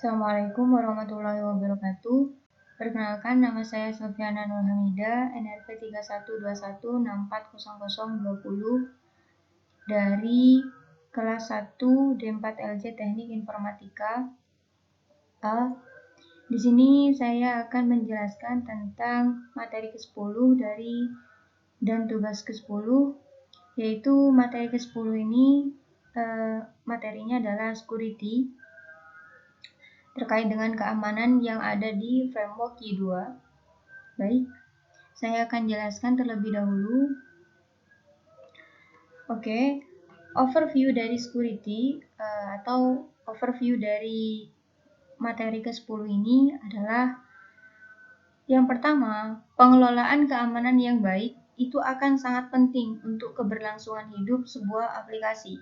Assalamualaikum warahmatullahi wabarakatuh. Perkenalkan, nama saya Sofyana Nur Hamida, NRP 3121640020 dari kelas 1 D4LJ Teknik Informatika A. Di sini saya akan menjelaskan tentang materi ke-10 dan tugas ke-10, yaitu materi ke-10 ini materinya adalah security, terkait dengan keamanan yang ada di framework Y2. Baik, saya akan jelaskan terlebih dahulu. Oke, overview dari security atau overview dari materi ke-10 ini adalah yang pertama, pengelolaan keamanan yang baik itu akan sangat penting untuk keberlangsungan hidup sebuah aplikasi.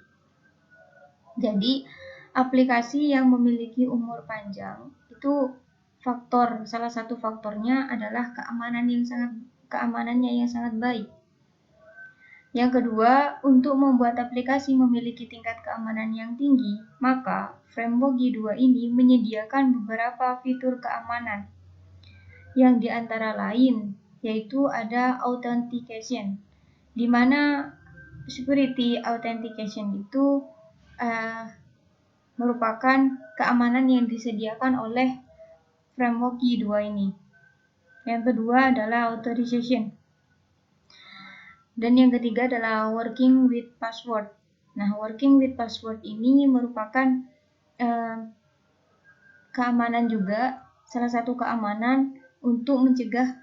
Jadi, aplikasi yang memiliki umur panjang itu salah satu faktornya adalah keamanannya yang sangat baik. Yang kedua, untuk membuat aplikasi memiliki tingkat keamanan yang tinggi, maka framework Y2 ini menyediakan beberapa fitur keamanan yang diantara lain yaitu ada authentication, di mana security authentication itu merupakan keamanan yang disediakan oleh framework Y2 ini. Yang kedua adalah authorization. Dan yang ketiga adalah working with password. Nah, working with password ini merupakan keamanan juga, salah satu keamanan untuk mencegah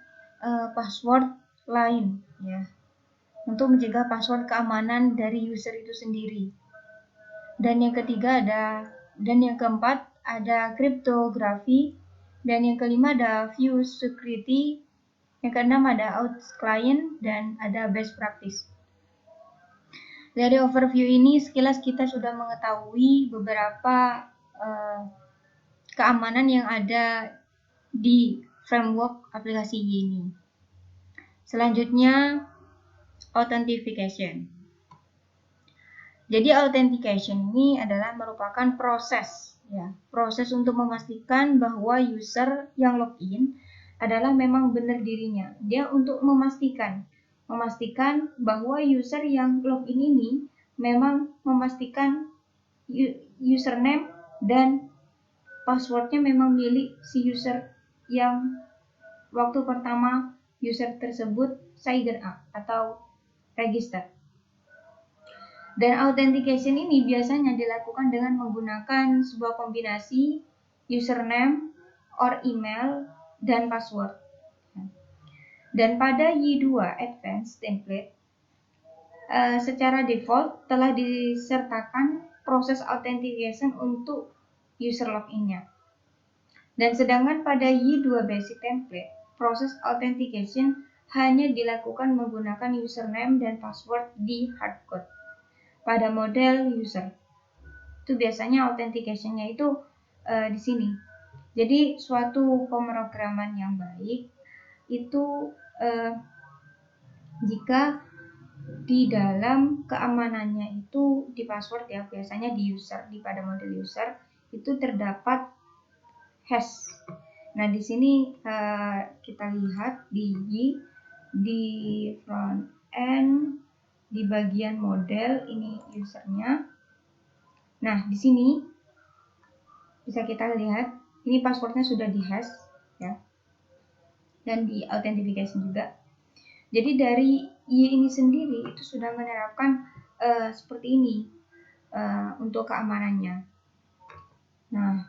password lain, ya. Untuk mencegah password keamanan dari user itu sendiri. Dan yang keempat ada cryptography, dan yang kelima ada view security, yang keenam ada out client, dan ada best practice. Dari overview ini sekilas kita sudah mengetahui beberapa keamanan yang ada di framework aplikasi ini. Selanjutnya authentication. Jadi authentication ini adalah merupakan proses untuk memastikan bahwa user yang login adalah memang benar dirinya. Dia untuk memastikan bahwa user yang login ini memang memastikan username dan passwordnya memang milik si user yang waktu pertama user tersebut sign up atau register. Dan authentication ini biasanya dilakukan dengan menggunakan sebuah kombinasi username or email dan password. Dan pada Y2 Advanced Template secara default telah disertakan proses authentication untuk user login-nya. Dan sedangkan pada Y2 Basic Template, proses authentication hanya dilakukan menggunakan username dan password di hardcode pada model user. Itu biasanya authentication-nya itu di sini. Jadi suatu pemrograman yang baik itu jika di dalam keamanannya itu di password, ya, biasanya di user, pada model user itu terdapat hash. Nah, di sini kita lihat di front end, di bagian model ini usernya. Nah, di sini bisa kita lihat ini passwordnya sudah di hash, ya, dan di authentication juga. Jadi dari Y ini sendiri itu sudah menerapkan seperti ini untuk keamanannya. Nah,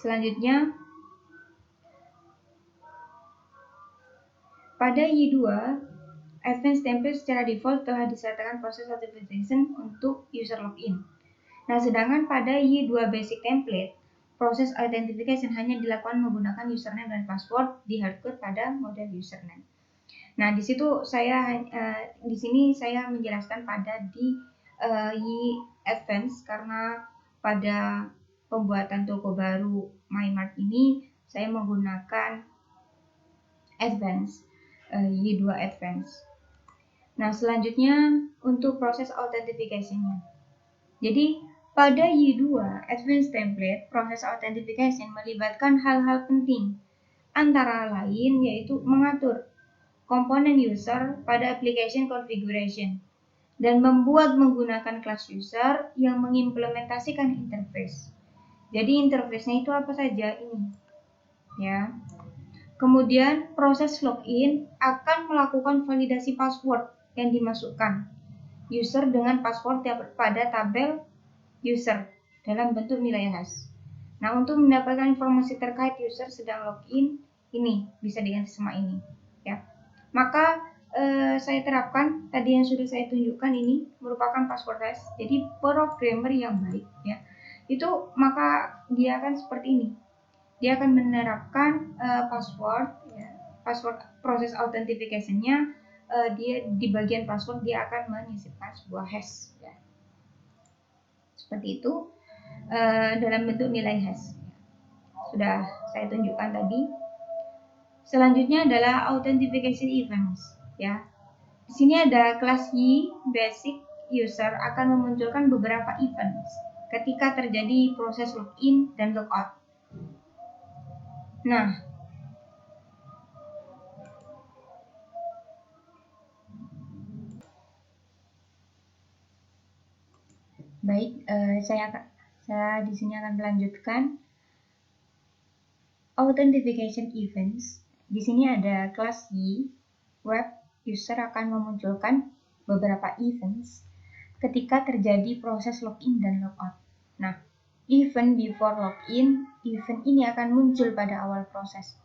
selanjutnya pada Y2 Advanced Template secara default telah disertakan proses authentication untuk user login. Nah, sedangkan pada Y2 Basic Template, proses authentication hanya dilakukan menggunakan username dan password di hardcode pada model username. Nah, di sini saya menjelaskan pada di Y Advanced karena pada pembuatan toko baru MyMart ini saya menggunakan Advanced, Y2 Advanced. Nah, selanjutnya untuk proses authentication-nya. Jadi Pada Y2, Advanced Template, proses authentication melibatkan hal-hal penting, antara lain yaitu mengatur komponen user pada application configuration dan membuat menggunakan kelas user yang mengimplementasikan interface. Jadi interface-nya itu apa saja ini, ya. Kemudian proses login akan melakukan validasi password yang dimasukkan user dengan password pada tabel user dalam bentuk nilai hash. Nah, untuk mendapatkan informasi terkait user sedang login, ini bisa diganti sama ini, ya. Maka saya terapkan tadi yang sudah saya tunjukkan ini merupakan password hash. Jadi programmer yang baik, ya, itu maka dia akan seperti ini. Dia akan menerapkan password, ya, password proses authentication-nya. Dia di bagian password dia akan menyisipkan sebuah hash, ya. Seperti itu dalam bentuk nilai hash. Sudah saya tunjukkan tadi. Selanjutnya adalah authentication events, ya. Di sini ada kelas Y basic user akan memunculkan beberapa events ketika terjadi proses login dan logout. Nah, baik, saya di sini akan melanjutkan authentication events. Di sini ada kelas Y web user akan memunculkan beberapa events ketika terjadi proses login dan logout. Nah, event before login, event ini akan muncul pada awal proses.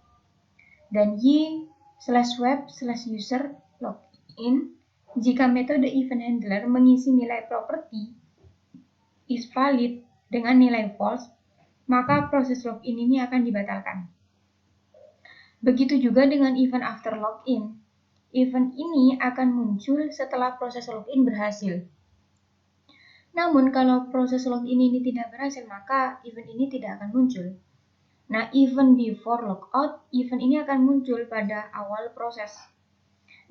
Dan Y/web/user login, jika metode event handler mengisi nilai property is valid dengan nilai false, maka proses login ini akan dibatalkan. Begitu juga dengan event after login. Event ini akan muncul setelah proses login berhasil. Namun kalau proses login ini tidak berhasil, maka event ini tidak akan muncul. Nah, event before logout, event ini akan muncul pada awal proses.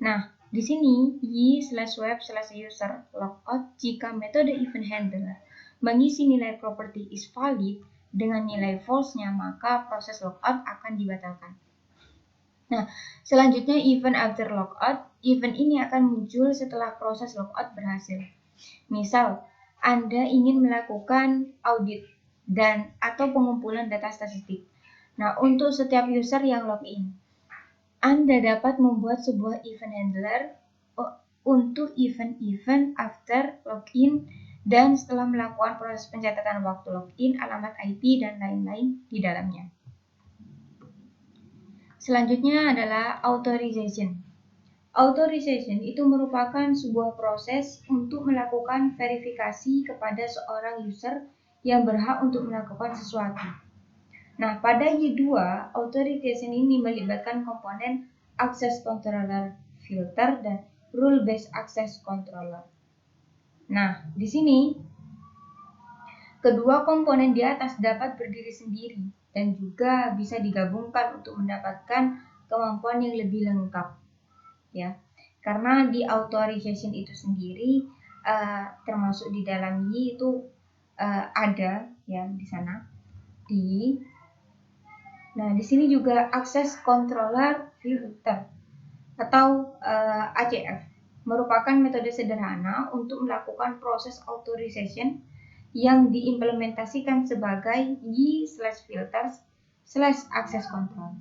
Nah, di sini Y/web/user logout jika metode event handler mengisi nilai property is valid dengan nilai false-nya, maka proses logout akan dibatalkan. Nah, selanjutnya event after logout, event ini akan muncul setelah proses logout berhasil. Misal, Anda ingin melakukan audit dan atau pengumpulan data statistik. Nah, untuk setiap user yang login, Anda dapat membuat sebuah event handler untuk event-event after login dan setelah melakukan proses pencatatan waktu login, alamat IP, dan lain-lain di dalamnya. Selanjutnya adalah authorization. Authorization itu merupakan sebuah proses untuk melakukan verifikasi kepada seorang user yang berhak untuk melakukan sesuatu. Nah, pada Y2, authorization ini melibatkan komponen access controller filter dan rule based access controller. Nah, di sini kedua komponen di atas dapat berdiri sendiri dan juga bisa digabungkan untuk mendapatkan kemampuan yang lebih lengkap, ya. Karena di authorization itu sendiri termasuk di dalam Y itu ada, ya, di sana. Nah, di sini juga access controller filter atau ACF merupakan metode sederhana untuk melakukan proses authorization yang diimplementasikan sebagai Y/filters/access control.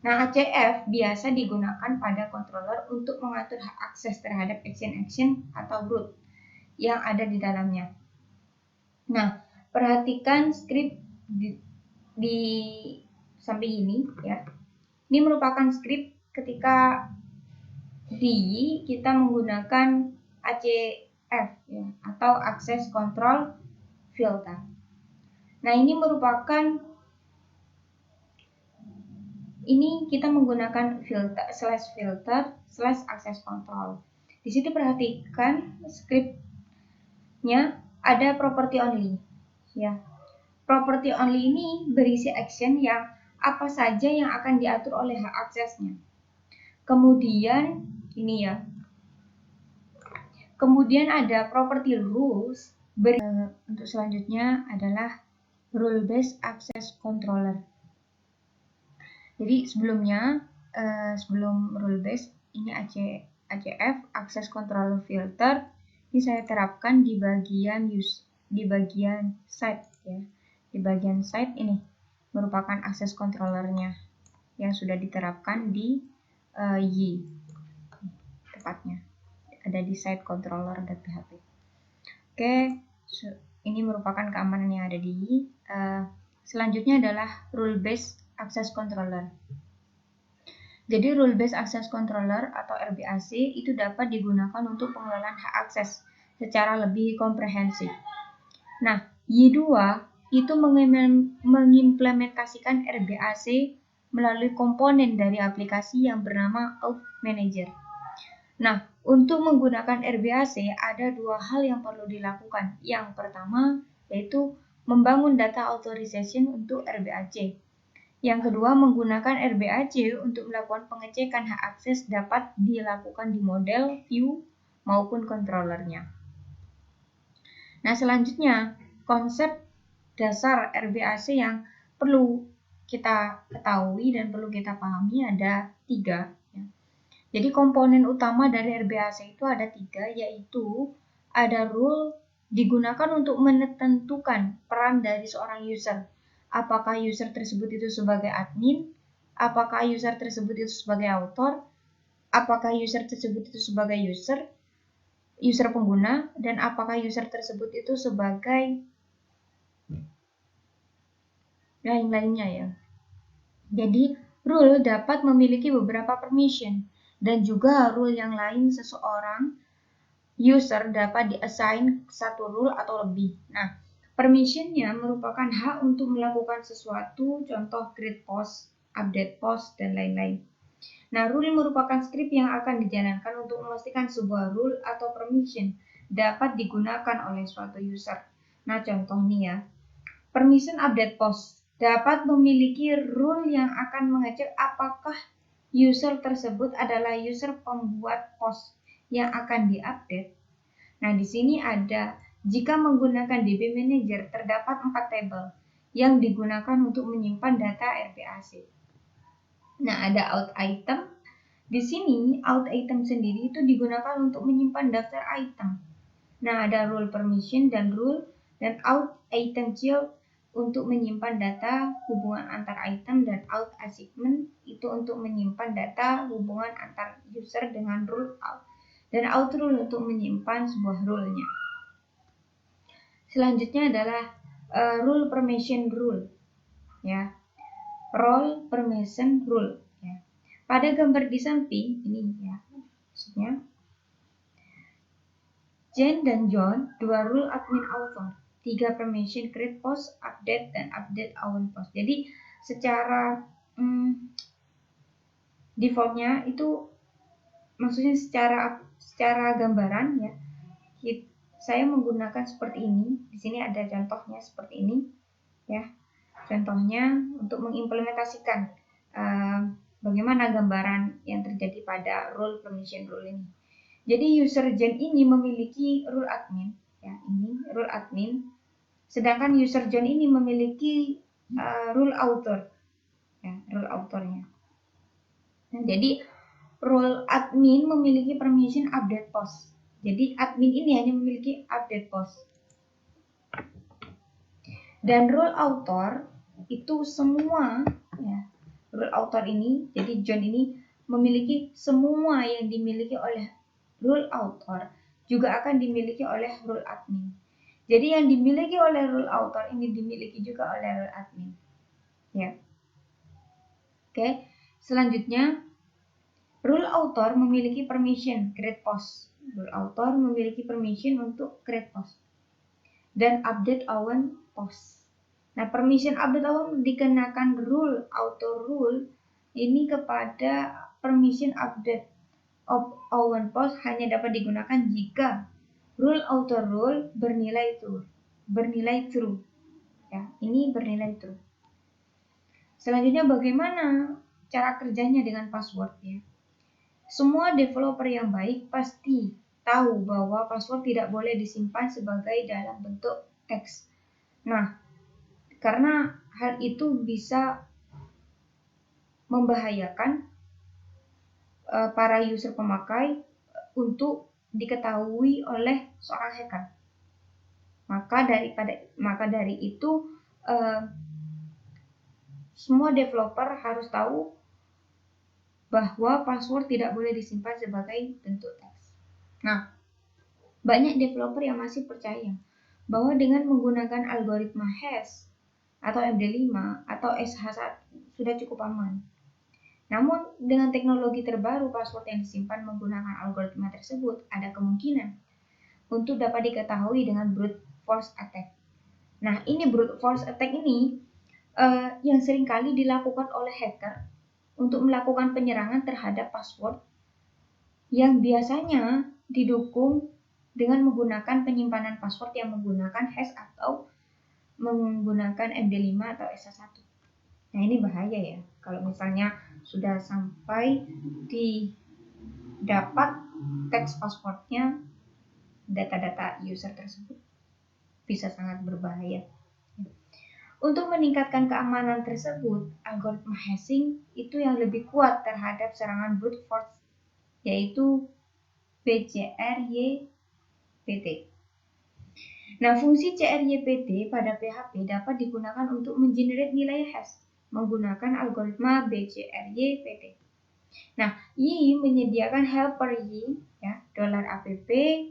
Nah, ACF biasa digunakan pada controller untuk mengatur hak akses terhadap action-action atau root yang ada di dalamnya. Nah, perhatikan script di samping ini, ya. Ini merupakan script ketika kita menggunakan ACF, ya, atau access control filter. Nah, ini kita menggunakan filter/access control. Di situ perhatikan scriptnya ada property only, ya. Property only ini berisi action yang apa saja yang akan diatur oleh hak aksesnya. Kemudian ini, ya. Kemudian ada property rules Untuk selanjutnya adalah rule based access controller. Jadi sebelumnya sebelum rule based ini ACF access controller filter ini saya terapkan di bagian site ya. Di bagian site ini merupakan access controllernya yang sudah diterapkan di Y tepatnya ada di site controller.php. Oke, ini merupakan keamanan yang ada di Y. Selanjutnya adalah rule based access controller. Jadi rule based access controller atau RBAC itu dapat digunakan untuk pengelolaan hak akses secara lebih komprehensif. Nah, Y2 itu mengimplementasikan RBAC melalui komponen dari aplikasi yang bernama Auth Manager. Nah, untuk menggunakan RBAC ada dua hal yang perlu dilakukan. Yang pertama yaitu membangun data authorization untuk RBAC. Yang kedua, menggunakan RBAC untuk melakukan pengecekan hak akses dapat dilakukan di model, view, maupun controllernya. Nah, selanjutnya, konsep dasar RBAC yang perlu kita ketahui dan perlu kita pahami ada 3. Ya. Jadi, komponen utama dari RBAC itu ada 3, yaitu ada rule digunakan untuk menentukan peran dari seorang user. Apakah user tersebut itu sebagai admin, apakah user tersebut itu sebagai author, apakah user tersebut itu sebagai user pengguna, dan apakah user tersebut itu sebagai lain-lainnya ya. Jadi, rule dapat memiliki beberapa permission, dan juga rule yang lain seseorang user dapat di-assign satu rule atau lebih. Nah, permissionnya merupakan hak untuk melakukan sesuatu, contoh create post, update post, dan lain-lain. Nah, rule merupakan script yang akan dijalankan untuk memastikan sebuah rule atau permission dapat digunakan oleh suatu user. Nah, contoh nih ya, permission update post dapat memiliki rule yang akan mengecek apakah user tersebut adalah user pembuat post yang akan diupdate. Nah, di sini ada jika menggunakan DB Manager terdapat 4 tabel yang digunakan untuk menyimpan data RBAC. Nah, ada out item. Di sini out item sendiri itu digunakan untuk menyimpan daftar item. Nah, ada rule permission dan rule dan out item child untuk menyimpan data hubungan antar item dan out assignment itu untuk menyimpan data hubungan antar user dengan rule out. Dan out rule untuk menyimpan sebuah rule-nya. Selanjutnya adalah rule permission rule, ya. Role permission rule. Ya. Pada gambar di samping ini, ya, maksudnya Jane dan John, 2 rule admin author, 3 permission create post, update dan update own post. Jadi secara defaultnya itu, maksudnya secara gambaran ya. Saya menggunakan seperti ini. Di sini ada contohnya seperti ini, ya. Contohnya untuk mengimplementasikan bagaimana gambaran yang terjadi pada rule permission rule ini. Jadi user Jen ini memiliki rule admin, ya, ini rule admin. Sedangkan user John ini memiliki rule author, ya, rule authornya. Nah, jadi role admin memiliki permission update post. Jadi admin ini hanya memiliki update post. Dan role author itu semua, ya, role author ini, jadi John ini memiliki semua yang dimiliki oleh rule author juga akan dimiliki oleh rule admin. Jadi yang dimiliki oleh rule author ini dimiliki juga oleh rule admin. Ya. Oke, selanjutnya rule author memiliki permission create post. Rule author memiliki permission untuk create post dan update own post. Nah, permission update own dikenakan rule author rule ini kepada permission update of own post hanya dapat digunakan jika rule author rule bernilai true. Ya, ini bernilai true. Selanjutnya bagaimana cara kerjanya dengan password ya? Semua developer yang baik pasti tahu bahwa password tidak boleh disimpan sebagai dalam bentuk teks. Nah, karena hal itu bisa membahayakan para user pemakai untuk diketahui oleh seorang hacker. Maka dari itu semua developer harus tahu bahwa password tidak boleh disimpan sebagai bentuk teks. Nah, banyak developer yang masih percaya bahwa dengan menggunakan algoritma hash atau MD5 atau SH1 sudah cukup aman. Namun, dengan teknologi terbaru, password yang disimpan menggunakan algoritma tersebut ada kemungkinan untuk dapat diketahui dengan brute force attack. Nah, ini brute force attack ini yang seringkali dilakukan oleh hacker untuk melakukan penyerangan terhadap password yang biasanya didukung dengan menggunakan penyimpanan password yang menggunakan hash atau menggunakan MD5 atau SH1. Nah, ini bahaya ya. Kalau misalnya sudah sampai didapat teks passwordnya, data-data user tersebut bisa sangat berbahaya. Untuk meningkatkan keamanan tersebut, algoritma hashing itu yang lebih kuat terhadap serangan brute force, yaitu BCRYPT. Nah, fungsi CRYPT pada PHP dapat digunakan untuk mengenerate nilai hash menggunakan algoritma BCRYPT. Nah, Y menyediakan helper Y, ya, $app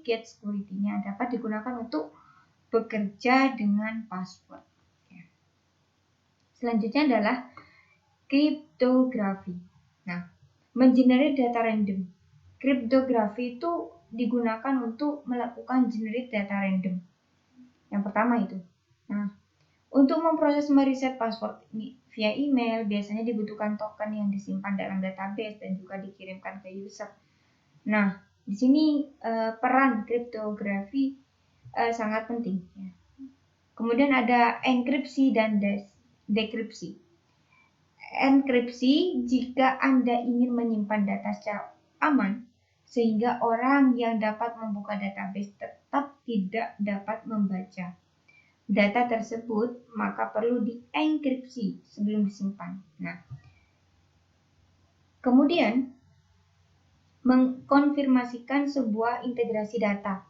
get security-nya dapat digunakan untuk bekerja dengan password. Selanjutnya adalah kriptografi. Nah, mengenerate data random. Kriptografi itu digunakan untuk melakukan generate data random. Yang pertama itu. Nah, untuk memproses mereset password via email, biasanya dibutuhkan token yang disimpan dalam database dan juga dikirimkan ke user. Nah, di sini peran kriptografi sangat penting. Ya. Kemudian ada enkripsi dan dekripsi. Enkripsi jika Anda ingin menyimpan data secara aman, sehingga orang yang dapat membuka database tetap tidak dapat membaca data tersebut, maka perlu dienkripsi sebelum disimpan. Nah, kemudian mengkonfirmasikan sebuah integrasi data.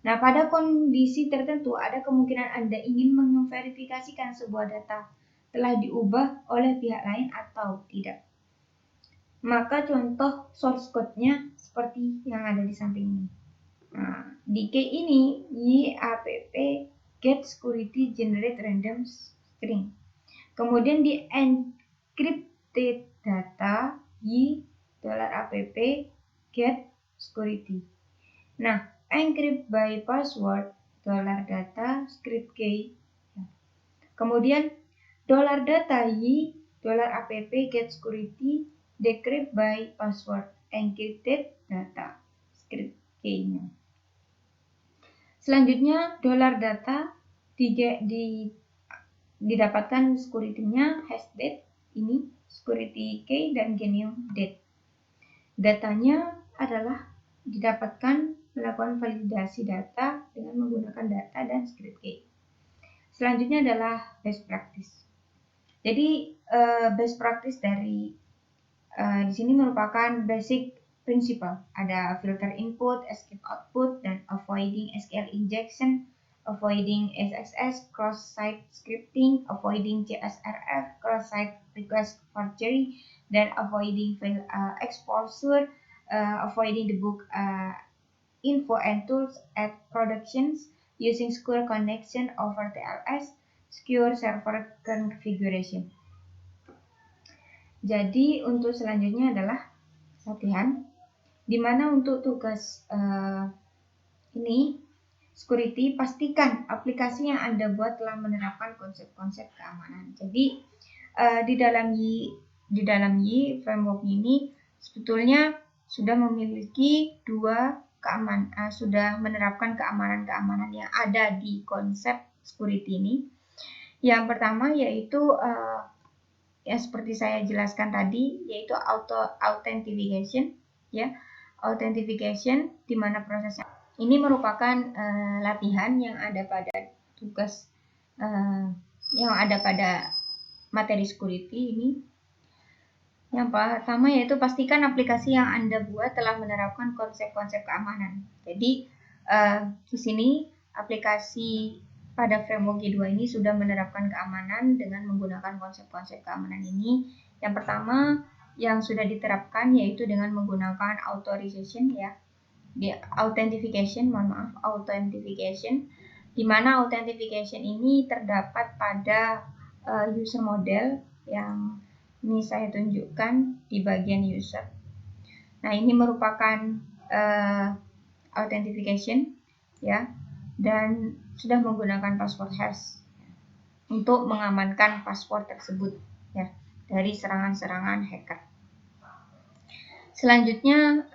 Nah, pada kondisi tertentu ada kemungkinan Anda ingin memverifikasikan sebuah data telah diubah oleh pihak lain atau tidak. Maka contoh source code-nya seperti yang ada di samping ini. Nah, di key ini YAPP get security generate random string. Kemudian di encrypted data $app get security. Nah, encrypt by password $data script key. Kemudian $data $app get security decrypt by password encrypted data script key-nya. Selanjutnya $data didapatkan security-nya hashdate ini security key dan genuine date. Datanya adalah didapatkan melakukan validasi data dengan menggunakan data dan script key. Selanjutnya adalah best practice. Jadi best practice dari di sini merupakan basic principle. Ada filter input, escape output, dan avoiding SQL injection, avoiding SSS, cross-site scripting, avoiding CSRF, cross-site request forgery, dan avoiding file exposure, avoiding the book info and tools at productions, using secure connection over TLS, secure server configuration. Jadi untuk selanjutnya adalah latihan, di mana untuk tugas ini security, pastikan aplikasi yang Anda buat telah menerapkan konsep-konsep keamanan. Jadi di dalam Y framework ini sebetulnya sudah memiliki sudah menerapkan keamanan-keamanan yang ada di konsep security ini. Yang pertama yaitu yang seperti saya jelaskan tadi, yaitu authentication, ya. authentication, di mana prosesnya ini merupakan latihan yang ada pada tugas yang ada pada materi security ini. Yang pertama yaitu pastikan aplikasi yang Anda buat telah menerapkan konsep-konsep keamanan. Jadi di sini aplikasi pada framework G2 ini sudah menerapkan keamanan dengan menggunakan konsep-konsep keamanan ini. Yang pertama yang sudah diterapkan yaitu dengan menggunakan authentication ya. Di authentication, authentication, di mana authentication ini terdapat pada user model yang ini saya tunjukkan di bagian user. Nah, ini merupakan authentication ya, dan sudah menggunakan password hash untuk mengamankan password tersebut ya dari serangan-serangan hacker. Selanjutnya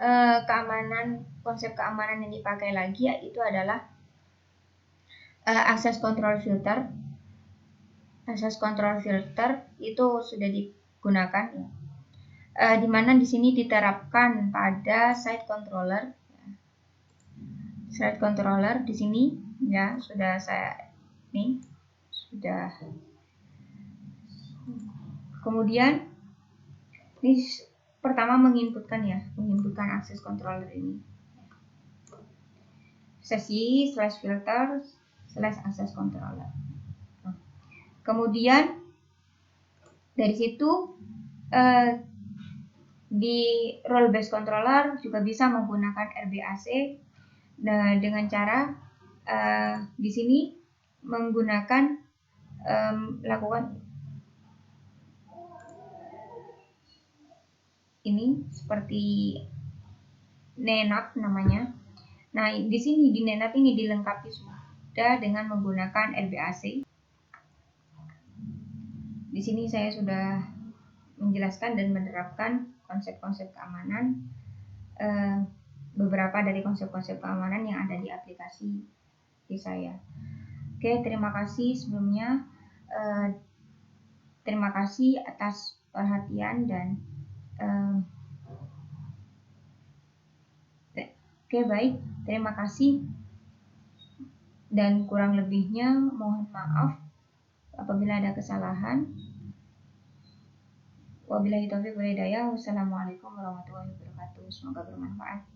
konsep keamanan yang dipakai lagi yaitu adalah access control filter. Access control filter itu sudah digunakan ya. Di mana di sini diterapkan pada site controller. Site controller di sini ya sudah saya ini sudah. Kemudian ini pertama menginputkan access controller ini. Sesi /filter/access controller. Nah, kemudian dari situ di role based controller juga bisa menggunakan RBAC dengan cara di sini menggunakan lakukan ini seperti NetApp namanya. Nah, di sini di NetApp ini dilengkapi sudah dengan menggunakan RBAC. Di sini saya sudah menjelaskan dan menerapkan konsep-konsep keamanan, beberapa dari konsep-konsep keamanan yang ada di aplikasi di saya. Oke, terima kasih sebelumnya. Terima kasih atas perhatian dan oke, baik, terima kasih dan kurang lebihnya mohon maaf apabila ada kesalahan. Wabillahi taufiq wal hidayah. Wassalamualaikum warahmatullahi wabarakatuh. Semoga bermanfaat.